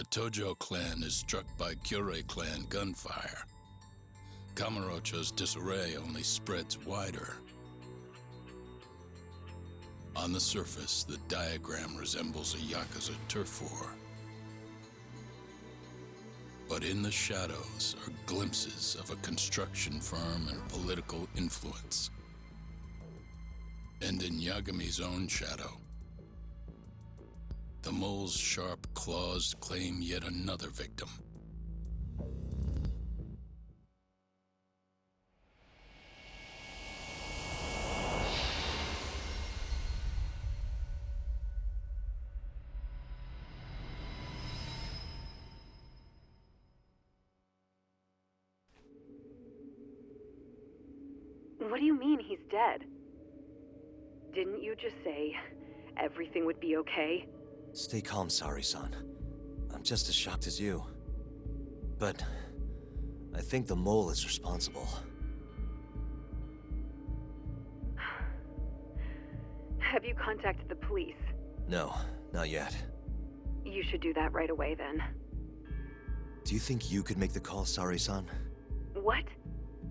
The Tojo clan is struck by Kyorei clan gunfire. Kamurocho's disarray only spreads wider. On the surface, the diagram resembles a Yakuza turf war. But in the shadows are glimpses of a construction firm and political influence. And in Yagami's own shadow, the mole's sharp claws claim yet another victim. What do you mean he's dead? Didn't you just say everything would be okay? Stay calm, Sari-san. I'm just as shocked as you. But I think the mole is responsible. Have you contacted the police? No, not yet. You should do that right away then. Do you think you could make the call, Sari-san? What?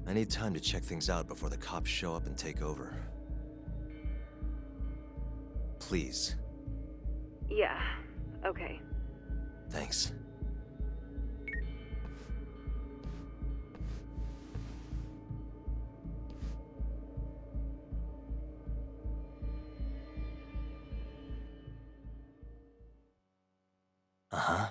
I need time to check things out before the cops show up and take over. Please. Yeah, okay. Thanks. Uh-huh.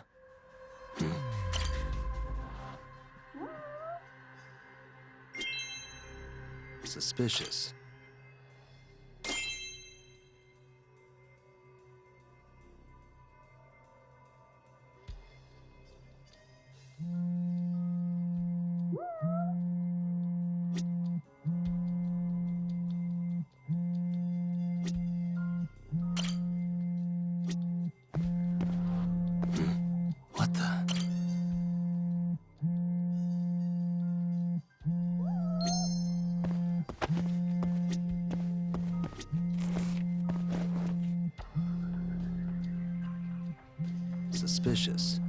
Suspicious. What the? Suspicious.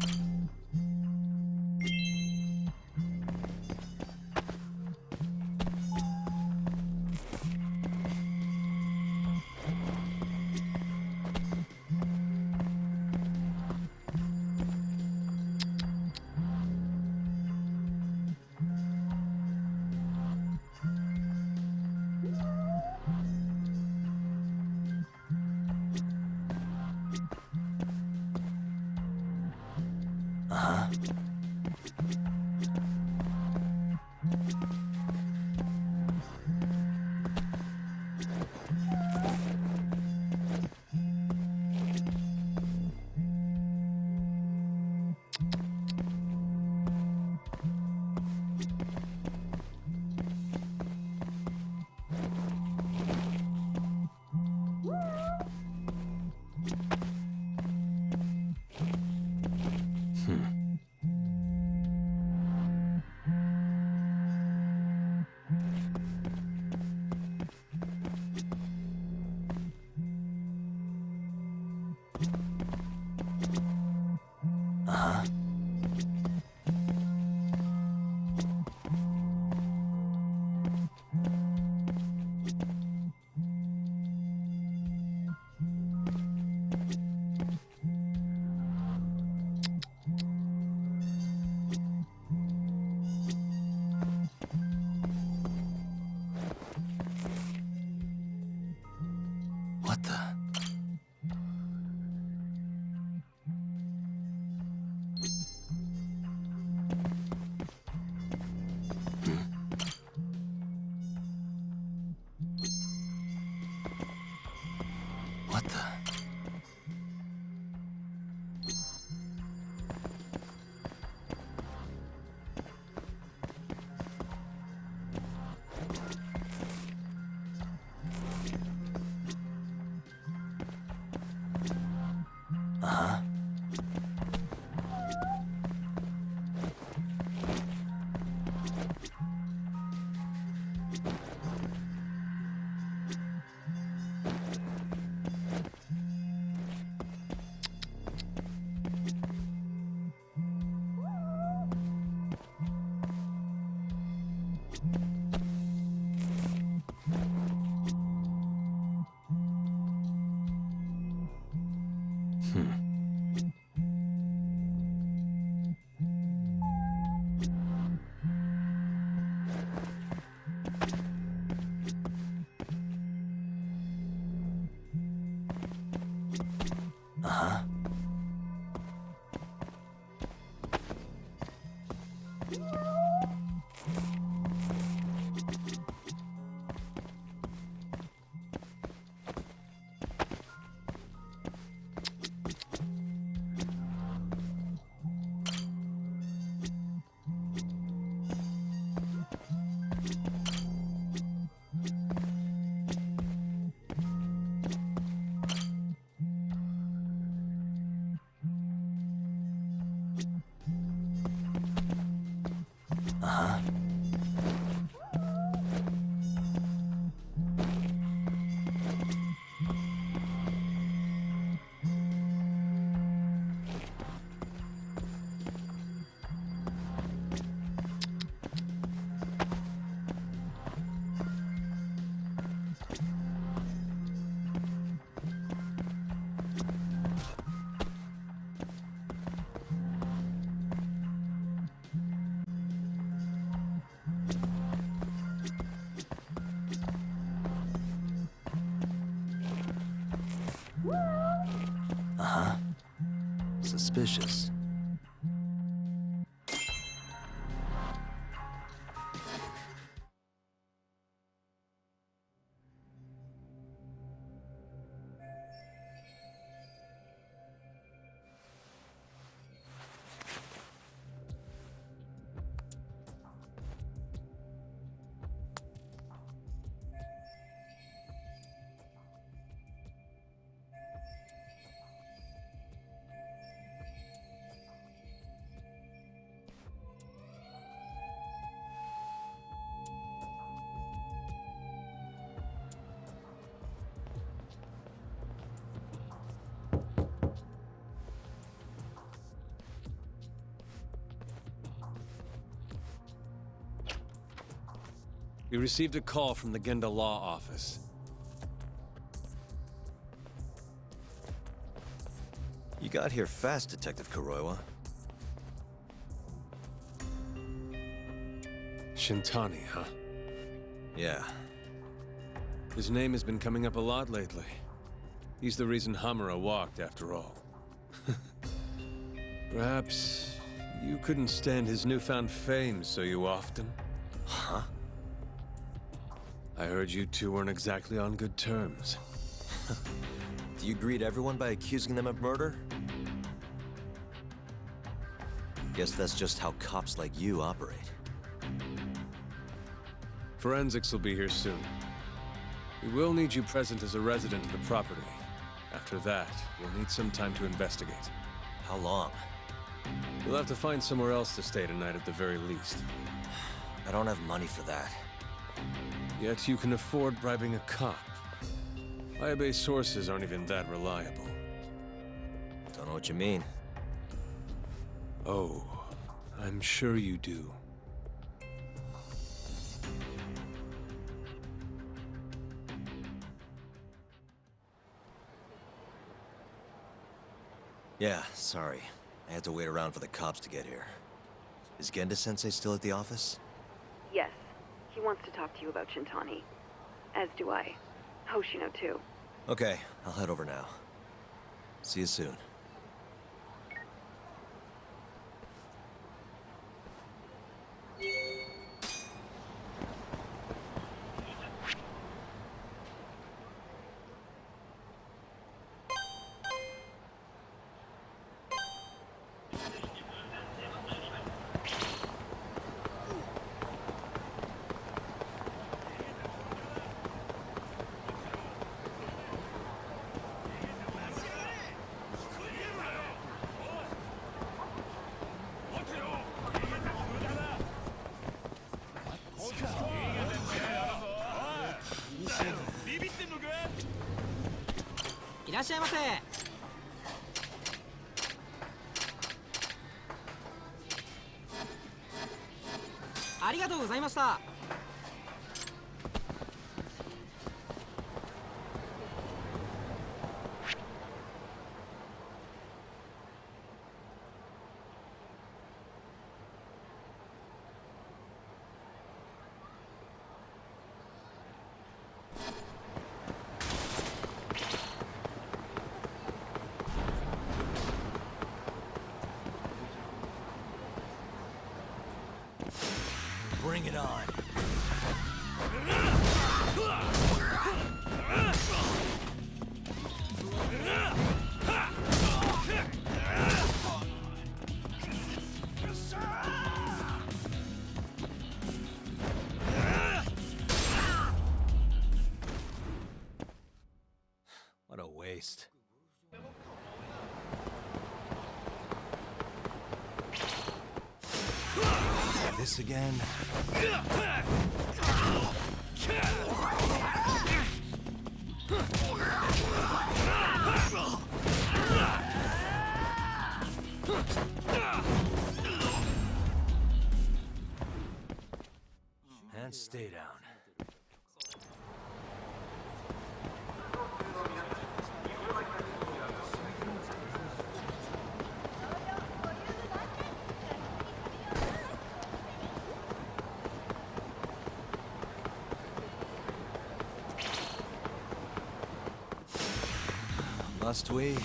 Uh-huh. Uh-huh. Uh-huh. Uh-huh. Suspicious. We received a call from the Genda Law Office. You got here fast, Detective Kuroiwa. Shintani, huh? Yeah. His name has been coming up a lot lately. He's the reason Hamura walked, after all. Perhaps you couldn't stand his newfound fame so you often? Huh? I heard you two weren't exactly on good terms. Do you greet everyone by accusing them of murder? Guess that's just how cops like you operate. Forensics will be here soon. We will need you present as a resident of the property. After that, we'll need some time to investigate. How long? You'll have to find somewhere else to stay tonight at the very least. I don't have money for that. Yet you can afford bribing a cop. Fire-based sources aren't even that reliable. Don't know what you mean. Oh, I'm sure you do. Yeah, sorry. I had to wait around for the cops to get here. Is Genda-sensei still at the office? Yes. He wants to talk to you about Shintani. As do I. Hoshino, too. Okay, I'll head over now. See you soon. Bring it on. What a waste. This again? And stay down. Must we?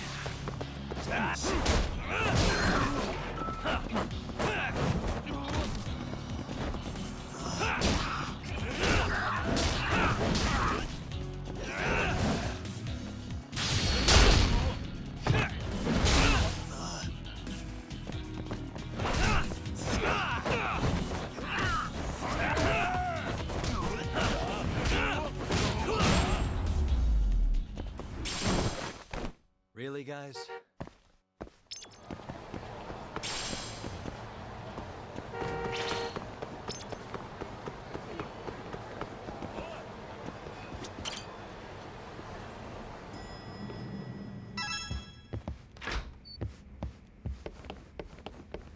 Really, guys?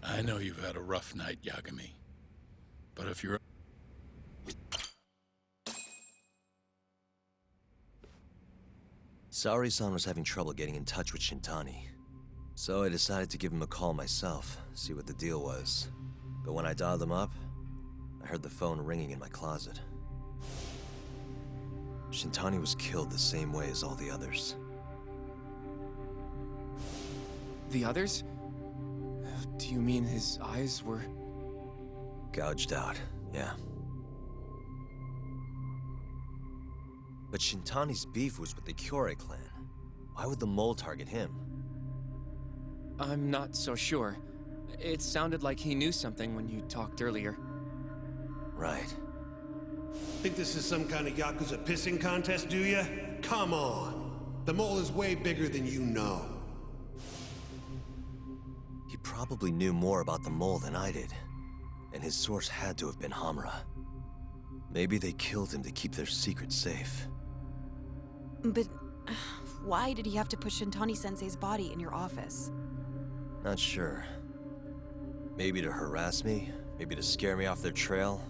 I know you've had a rough night, Yagami. But if you're... Saori-san was having trouble getting in touch with Shintani. So I decided to give him a call myself, see what the deal was. But when I dialed him up, I heard the phone ringing in my closet. Shintani was killed the same way as all the others. The others? Do you mean his eyes were... Gouged out, yeah. But Shintani's beef was with the Kyorei clan. Why would the mole target him? I'm not so sure. It sounded like he knew something when you talked earlier. Right. Think this is some kind of Yakuza pissing contest, do ya? Come on! The mole is way bigger than you know. He probably knew more about the mole than I did. And his source had to have been Hamura. Maybe they killed him to keep their secret safe. But why did he have to put Shintani-sensei's body in your office? Not sure. Maybe to harass me? Maybe to scare me off their trail?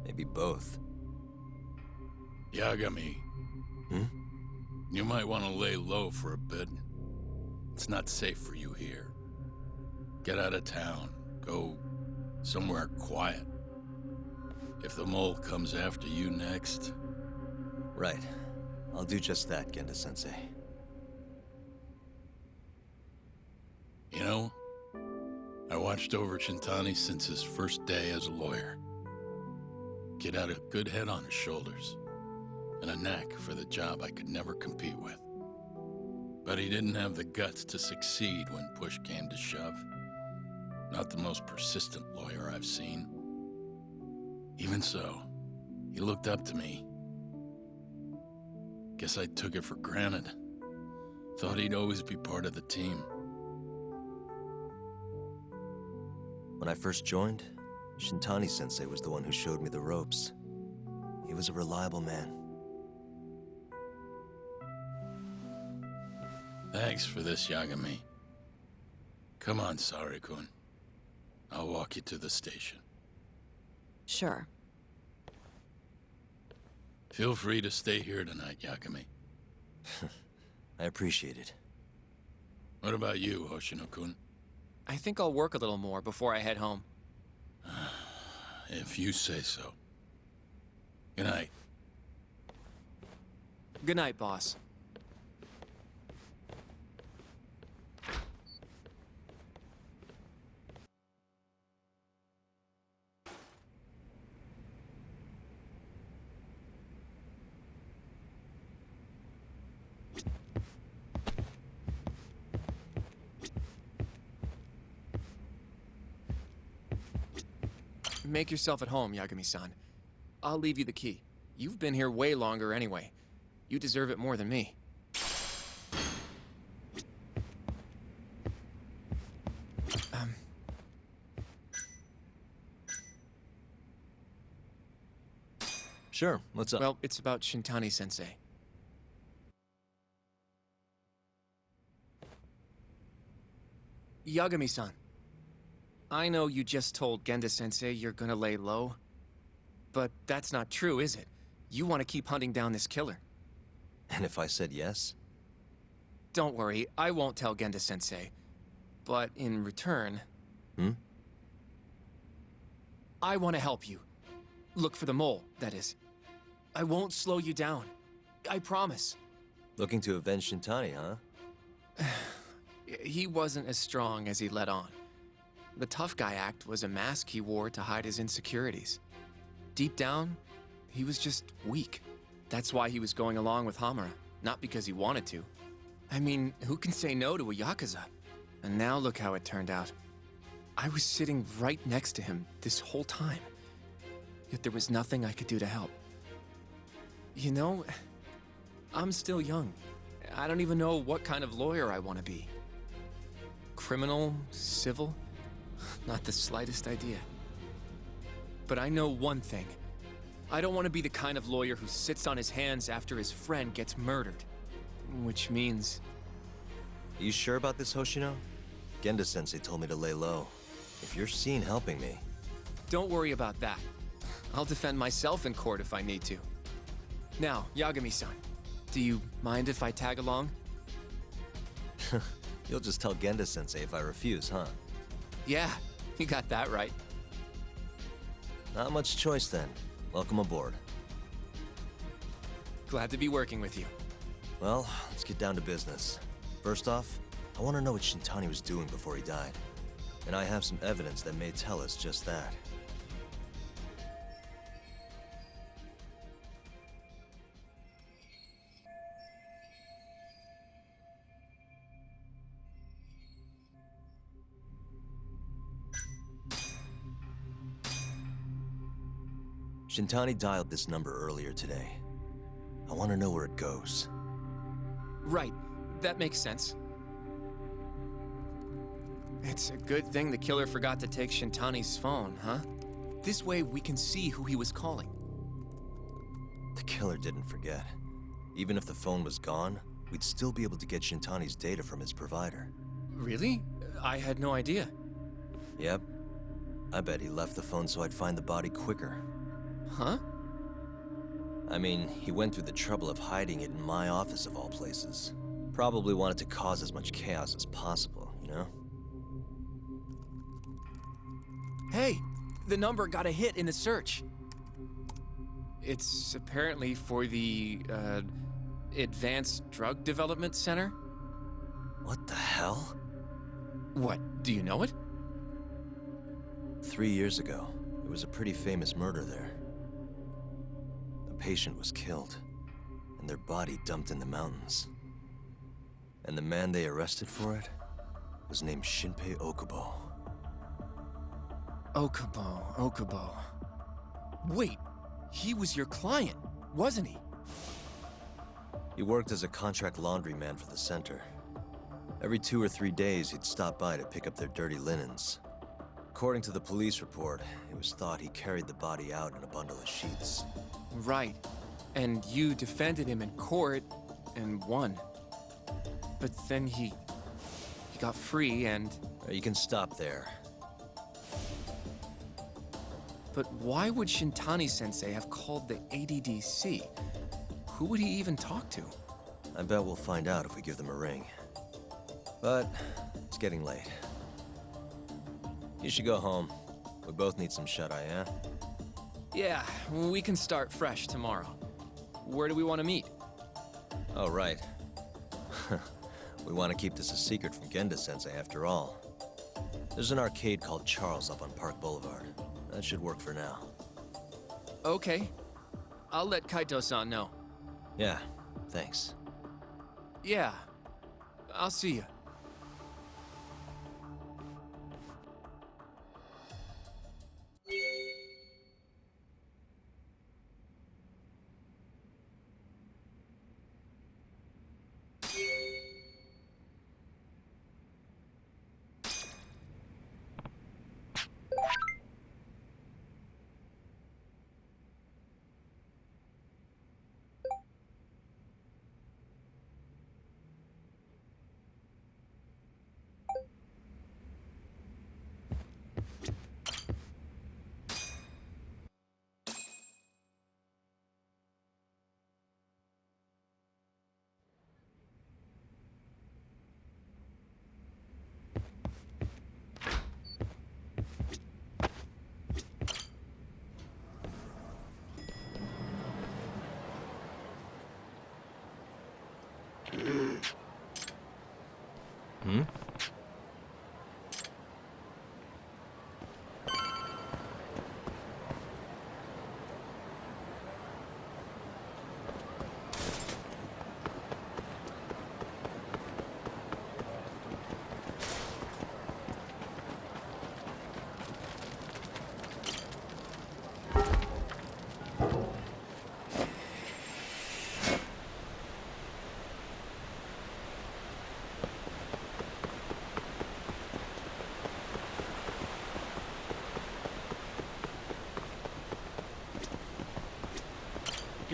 Maybe both. Yagami. Hmm? You might want to lay low for a bit. It's not safe for you here. Get out of town. Go somewhere quiet. If the mole comes after you next... Right. I'll do just that, Genda-sensei. You know, I watched over Shintani since his first day as a lawyer. Kid had a good head on his shoulders, and a knack for the job I could never compete with. But he didn't have the guts to succeed when push came to shove. Not the most persistent lawyer I've seen. Even so, he looked up to me. Guess I took it for granted. Thought he'd always be part of the team. When I first joined, Shintani-sensei was the one who showed me the ropes. He was a reliable man. Thanks for this, Yagami. Come on, Sari-kun. I'll walk you to the station. Sure. Feel free to stay here tonight, Yagami. I appreciate it. What about you, Hoshino-kun? I think I'll work a little more before I head home. If you say so. Good night. Good night, boss. Make yourself at home, Yagami-san. I'll leave you the key. You've been here way longer anyway. You deserve it more than me. Sure, what's up? Well, it's about Shintani-sensei. Yagami-san, I know you just told Genda-sensei you're gonna lay low, but that's not true, is it? You want to keep hunting down this killer. And if I said yes? Don't worry, I won't tell Genda-sensei. But in return... I want to help you. Look for the mole, that is. I won't slow you down. I promise. Looking to avenge Shintani, huh? He wasn't as strong as he let on. The tough guy act was a mask he wore to hide his insecurities. Deep down, he was just weak. That's why he was going along with Hamura, not because he wanted to. I mean, who can say no to a Yakuza? And now look how it turned out. I was sitting right next to him this whole time. Yet there was nothing I could do to help. You know, I'm still young. I don't even know what kind of lawyer I want to be. Criminal? Civil? Not the slightest idea. But I know one thing. I don't want to be the kind of lawyer who sits on his hands after his friend gets murdered. Which means... You sure about this, Hoshino? Genda-sensei told me to lay low. If you're seen helping me... Don't worry about that. I'll defend myself in court if I need to. Now, Yagami-san, do you mind if I tag along? You'll just tell Genda-sensei if I refuse, huh? Yeah, you got that right. Not much choice then. Welcome aboard. Glad to be working with you. Well, let's get down to business. First off, I want to know what Shintani was doing before he died. And I have some evidence that may tell us just that. Shintani dialed this number earlier today. I want to know where it goes. Right, that makes sense. It's a good thing the killer forgot to take Shintani's phone, huh? This way we can see who he was calling. The killer didn't forget. Even if the phone was gone, we'd still be able to get Shintani's data from his provider. Really? I had no idea. Yep. I bet he left the phone so I'd find the body quicker. Huh? I mean, he went through the trouble of hiding it in my office of all places. Probably wanted to cause as much chaos as possible, you know? Hey, the number got a hit in the search. It's apparently for the, Advanced Drug Development Center? What the hell? What, do you know it? 3 years ago, there was a pretty famous murder there. A patient was killed, and their body dumped in the mountains. And the man they arrested for it was named Shinpei Okubo. Okubo. Wait, he was your client, wasn't he? He worked as a contract laundryman for the center. Every 2 or 3 days, he'd stop by to pick up their dirty linens. According to the police report, it was thought he carried the body out in a bundle of sheets. Right. And you defended him in court and won. But then he got free and... You can stop there. But why would Shintani-sensei have called the ADDC? Who would he even talk to? I bet we'll find out if we give them a ring. But it's getting late. You should go home. We both need some shut-eye, yeah? Yeah, we can start fresh tomorrow. Where do we want to meet? Oh, right. We want to keep this a secret from Genda-sensei after all. There's an arcade called Charles up on Park Boulevard. That should work for now. Okay. I'll let Kaito-san know. Yeah, thanks. Yeah. I'll see you.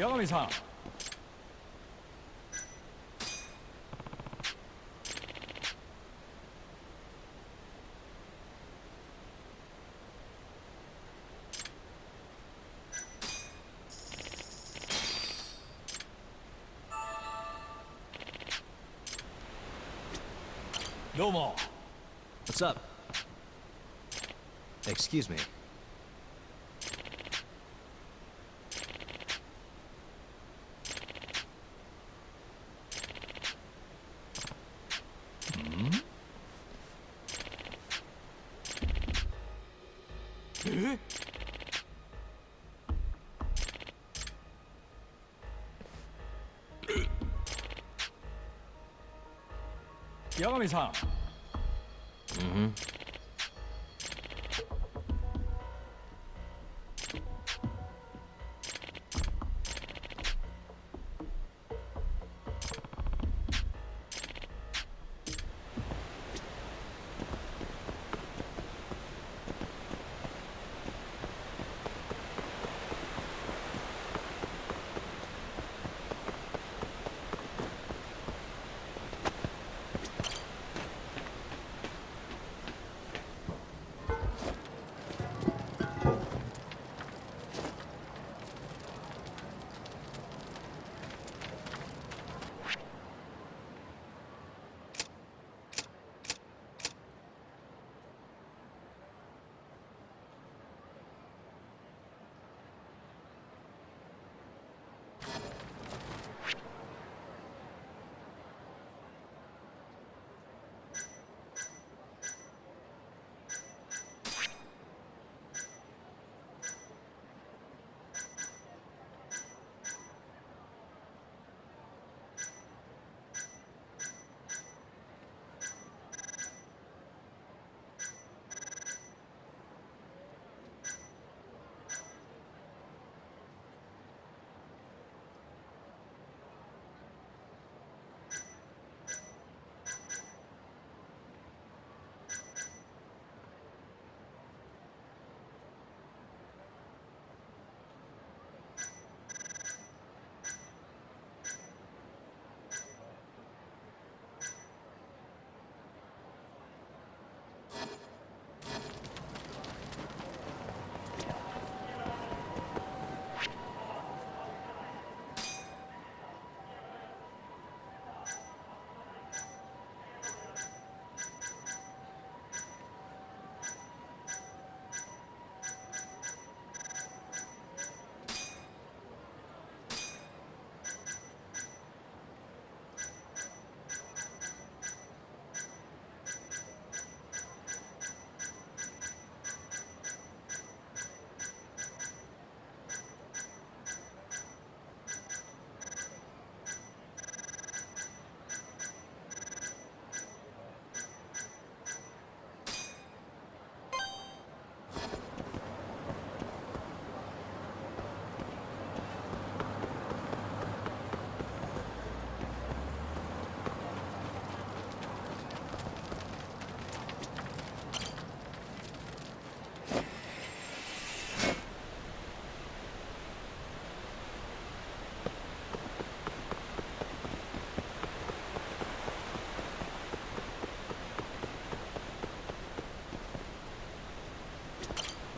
야가미-san. Domo. What's up? Excuse me. 야가미-san.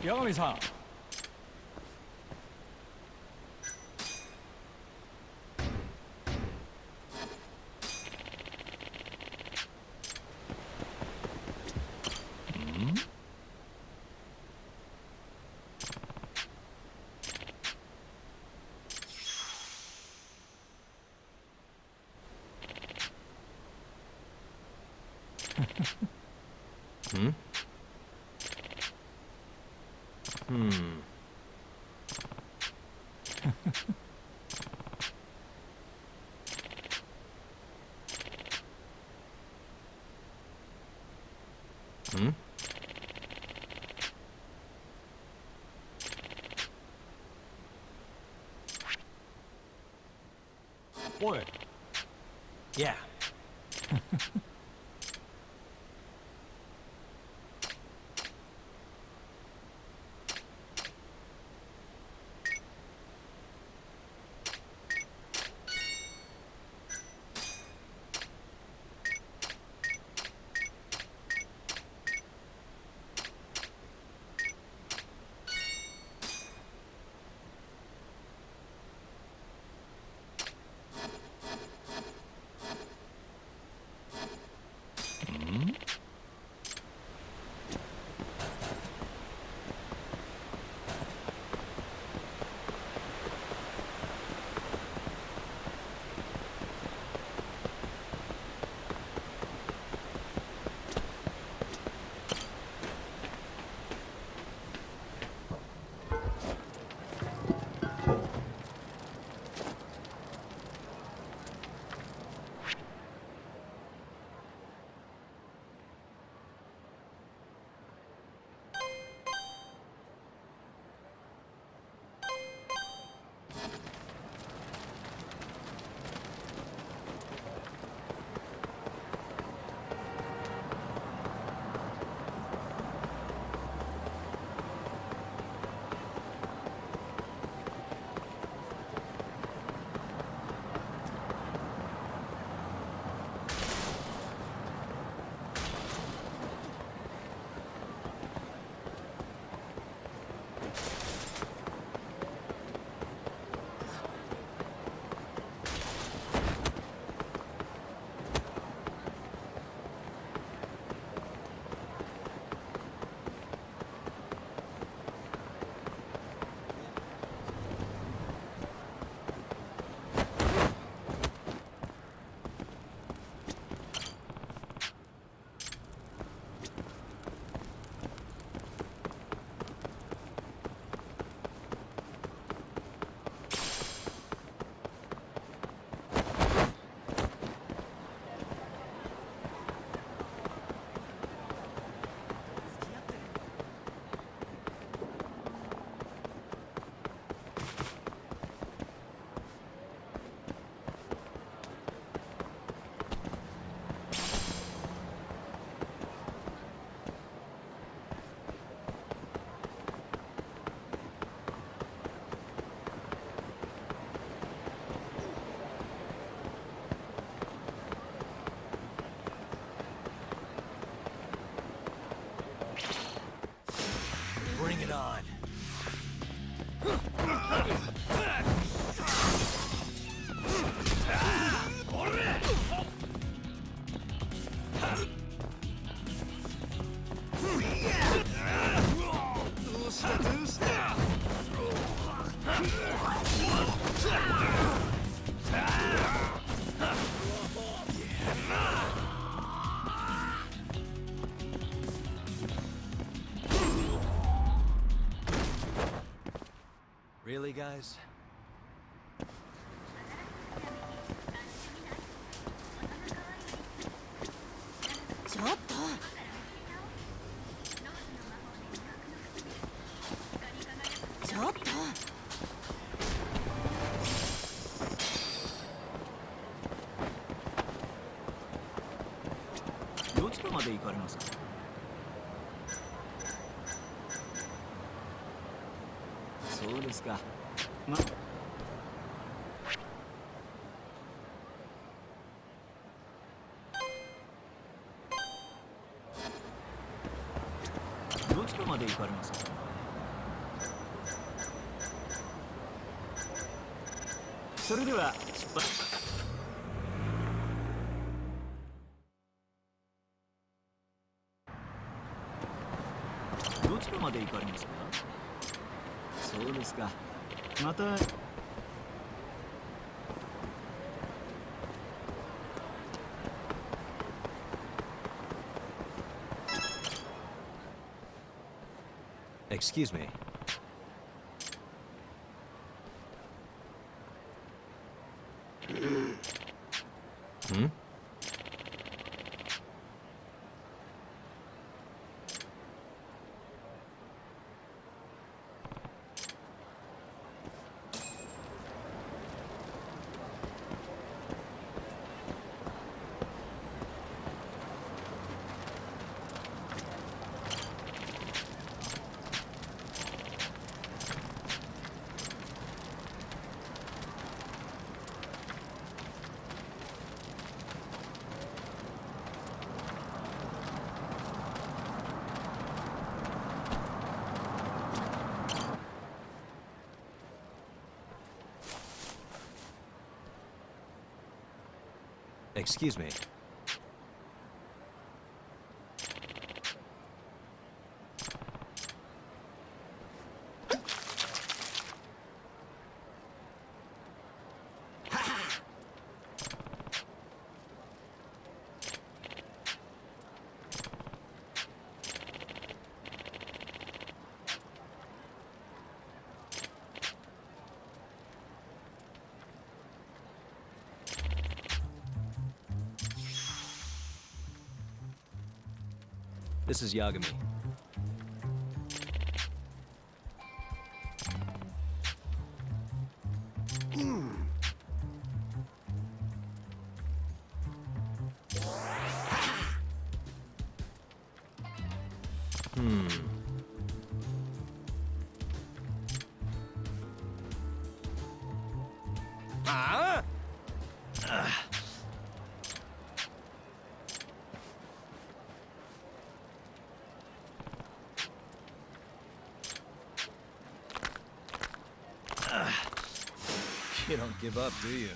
야가미-san. Boy. Yeah. Really, guys? Excuse me. Hmm? Excuse me. This is Yagami. You don't give up, do you?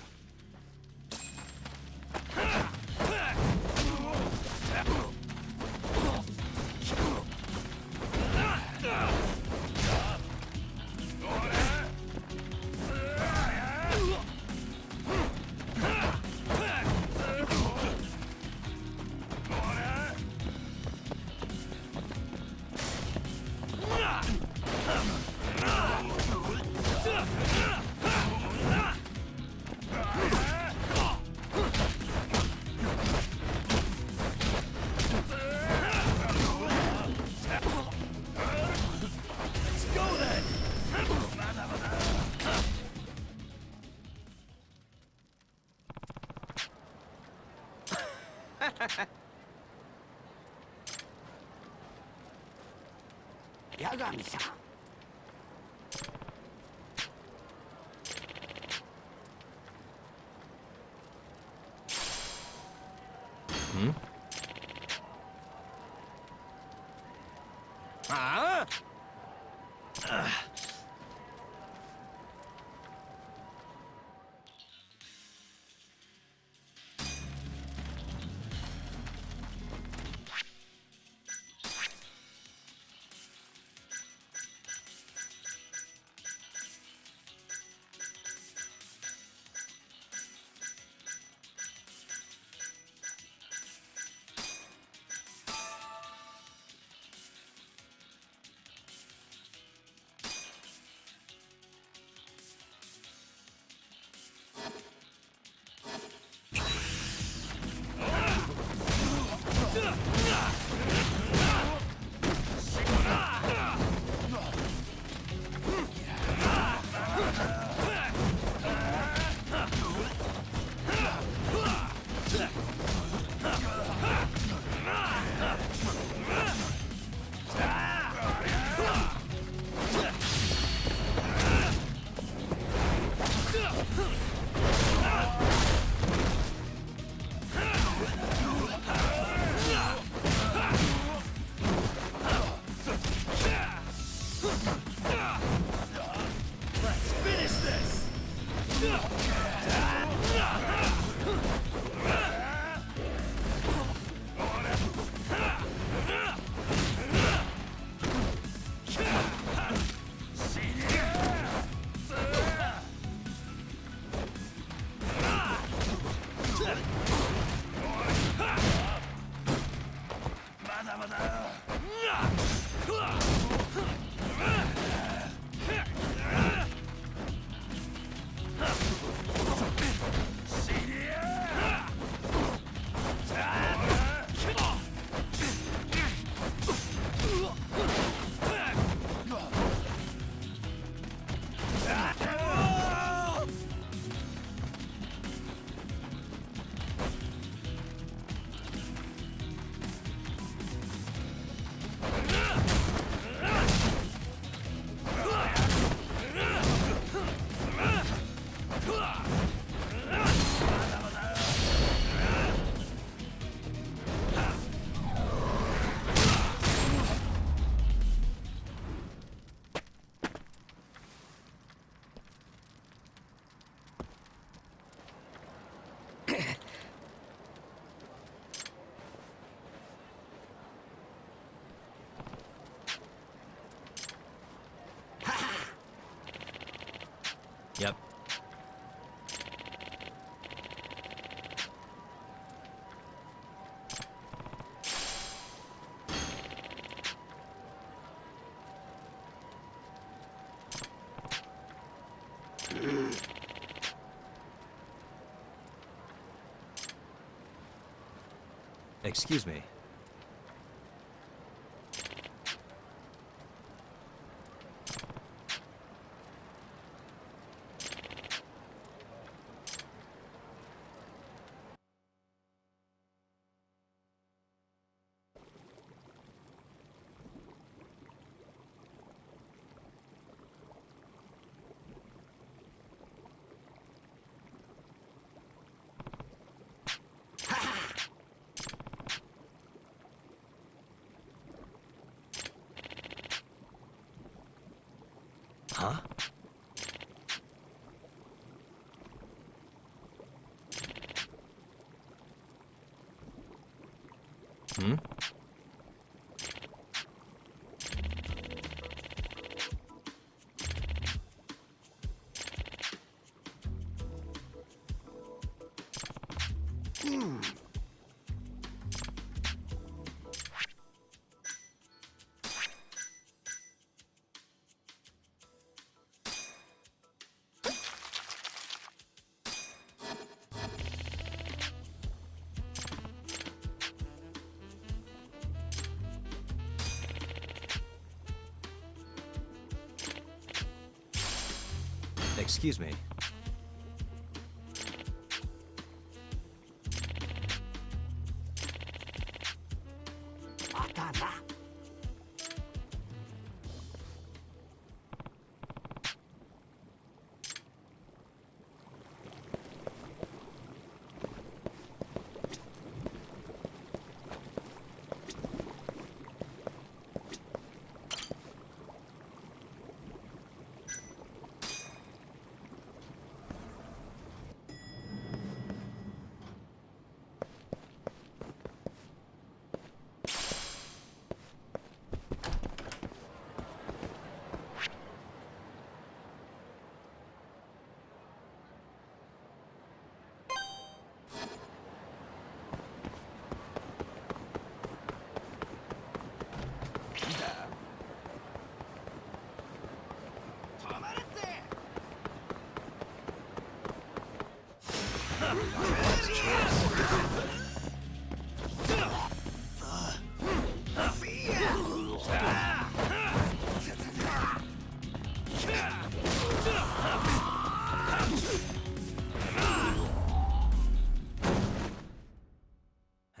Yagami-san. Hmm? Yep. Excuse me. Huh? Hmm? Excuse me.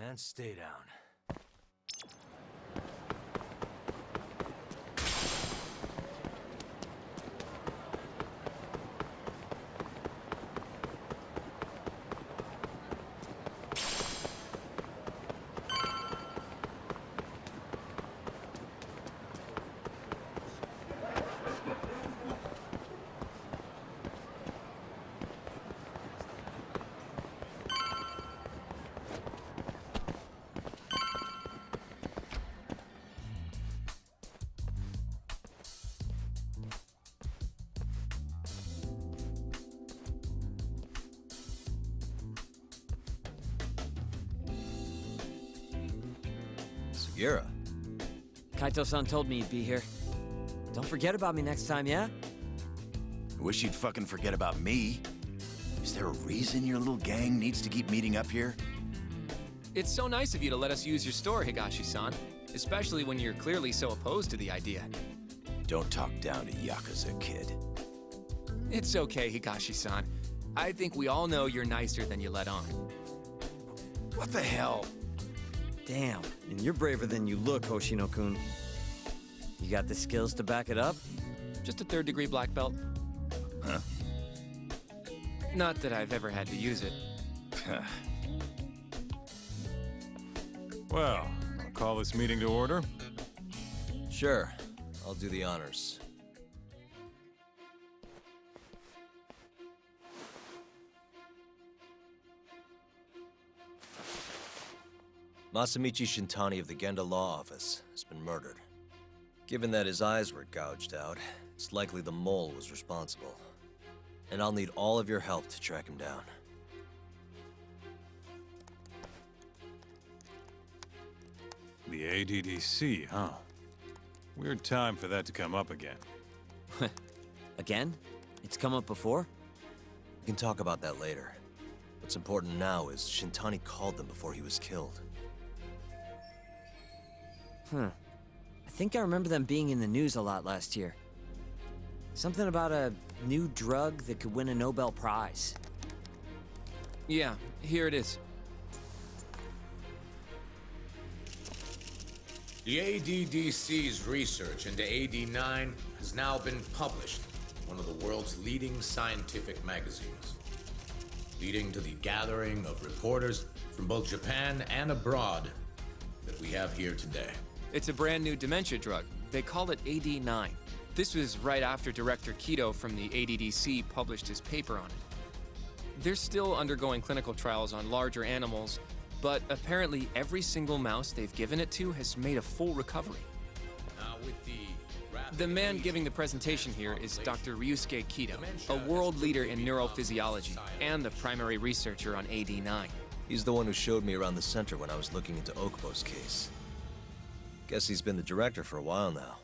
And stay down. Yura. Kaito-san told me you'd be here. Don't forget about me next time, yeah? I wish you'd fucking forget about me. Is there a reason your little gang needs to keep meeting up here? It's so nice of you to let us use your store, Higashi-san. Especially when you're clearly so opposed to the idea. Don't talk down to Yakuza, kid. It's okay, Higashi-san. I think we all know you're nicer than you let on. What the hell? Damn, and you're braver than you look, Hoshino-kun. You got the skills to back it up? Just a third-degree black belt. Huh? Not that I've ever had to use it. Well, I'll call this meeting to order. Sure, I'll do the honors. Masamichi Shintani of the Genda Law Office has been murdered. Given that his eyes were gouged out, it's likely the mole was responsible. And I'll need all of your help to track him down. The ADDC, huh? Weird time for that to come up again. Again? It's come up before? We can talk about that later. What's important now is Shintani called them before he was killed. I think I remember them being in the news a lot last year. Something about a new drug that could win a Nobel Prize. Yeah, here it is. The ADDC's research into AD9 has now been published in one of the world's leading scientific magazines, leading to the gathering of reporters from both Japan and abroad that we have here today. It's a brand new dementia drug. They call it AD9. This was right after Director Kido from the ADDC published his paper on it. They're still undergoing clinical trials on larger animals, but apparently every single mouse they've given it to has made a full recovery. Now, with The man giving the presentation here is Dr. Ryusuke Kido, a world leader in neurophysiology and the primary researcher on AD9. He's the one who showed me around the center when I was looking into Okubo's case. Guess he's been the director for a while now.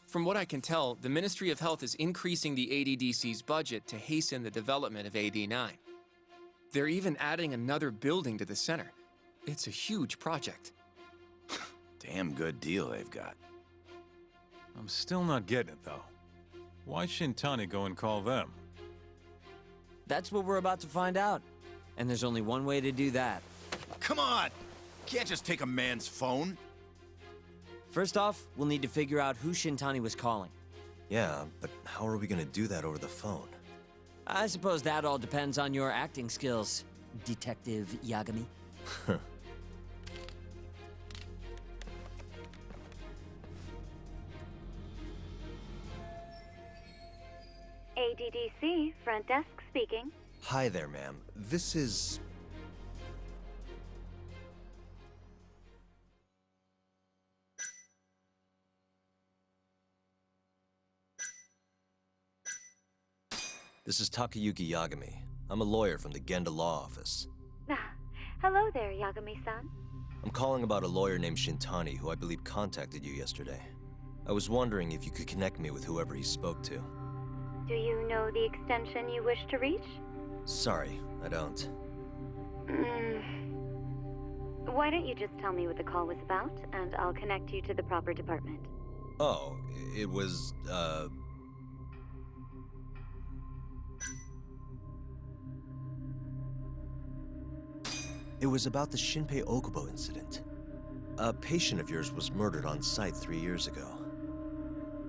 From what I can tell, the Ministry of Health is increasing the ADDC's budget to hasten the development of AD9. They're even adding another building to the center. It's a huge project. Damn good deal they've got. I'm still not getting it, though. Why Shintani go and call them? That's what we're about to find out. And there's only one way to do that. Come on! Can't just take a man's phone. First off, we'll need to figure out who Shintani was calling. Yeah, but how are we gonna do that over the phone? I suppose that all depends on your acting skills, Detective Yagami. ADDC, front desk speaking. Hi there, ma'am. This is... This is Takayuki Yagami. I'm a lawyer from the Genda Law Office. Hello there, Yagami-san. I'm calling about a lawyer named Shintani who I believe contacted you yesterday. I was wondering if you could connect me with whoever he spoke to. Do you know the extension you wish to reach? Sorry, I don't. Why don't you just tell me what the call was about, and I'll connect you to the proper department. Oh, it was, It was about the Shinpei Okubo incident. A patient of yours was murdered on site 3 years ago.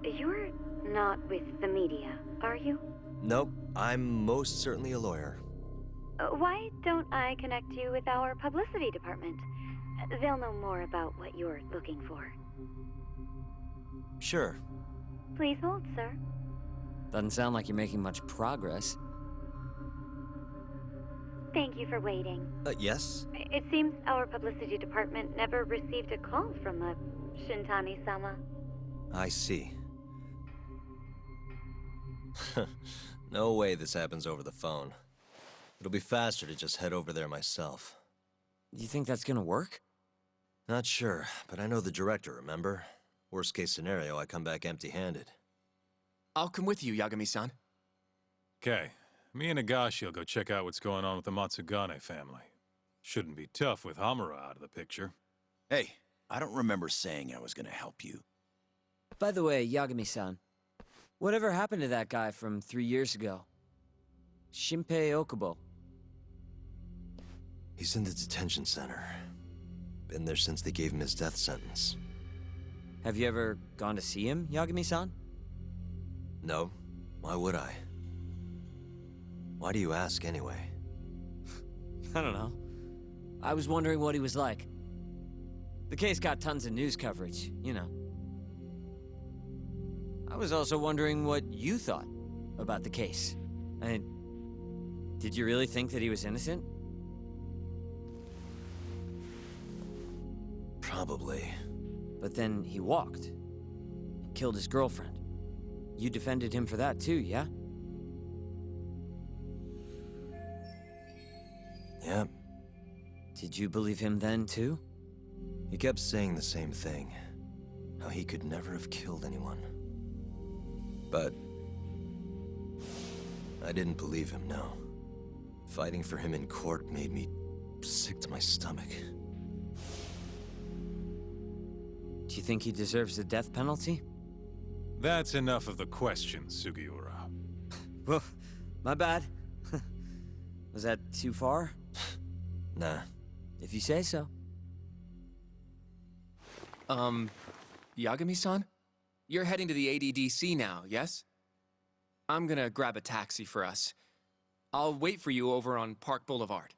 You're not with the media, are you? Nope, I'm most certainly a lawyer. Why don't I connect you with our publicity department? They'll know more about what you're looking for. Sure. Please hold, sir. Doesn't sound like you're making much progress. Thank you for waiting. Yes? It seems our publicity department never received a call from a Shintani-sama. I see. No way this happens over the phone. It'll be faster to just head over there myself. You think that's gonna work? Not sure, but I know the director, remember? Worst case scenario, I come back empty-handed. I'll come with you, Yagami-san. Okay. Me and Nagashi will go check out what's going on with the Matsugane family. Shouldn't be tough with Hamura out of the picture. Hey, I don't remember saying I was gonna help you. By the way, Yagami-san, whatever happened to that guy from 3 years ago? Shinpei Okubo. He's in the detention center. Been there since they gave him his death sentence. Have you ever gone to see him, Yagami-san? No. Why would I? Why do you ask, anyway? I don't know. I was wondering what he was like. The case got tons of news coverage, you know. I was also wondering what you thought about the case. I mean, did you really think that he was innocent? Probably. But then he walked. And killed his girlfriend. You defended him for that too, yeah? Yep. Did you believe him then too? He kept saying the same thing. How he could never have killed anyone. But I didn't believe him, no. Fighting for him in court made me sick to my stomach. Do you think he deserves the death penalty? That's enough of the questions, Sugiura. Well, my bad. Was that too far? Nah. If you say so. Yagami-san? You're heading to the ADDC now, yes? I'm gonna grab a taxi for us. I'll wait for you over on Park Boulevard.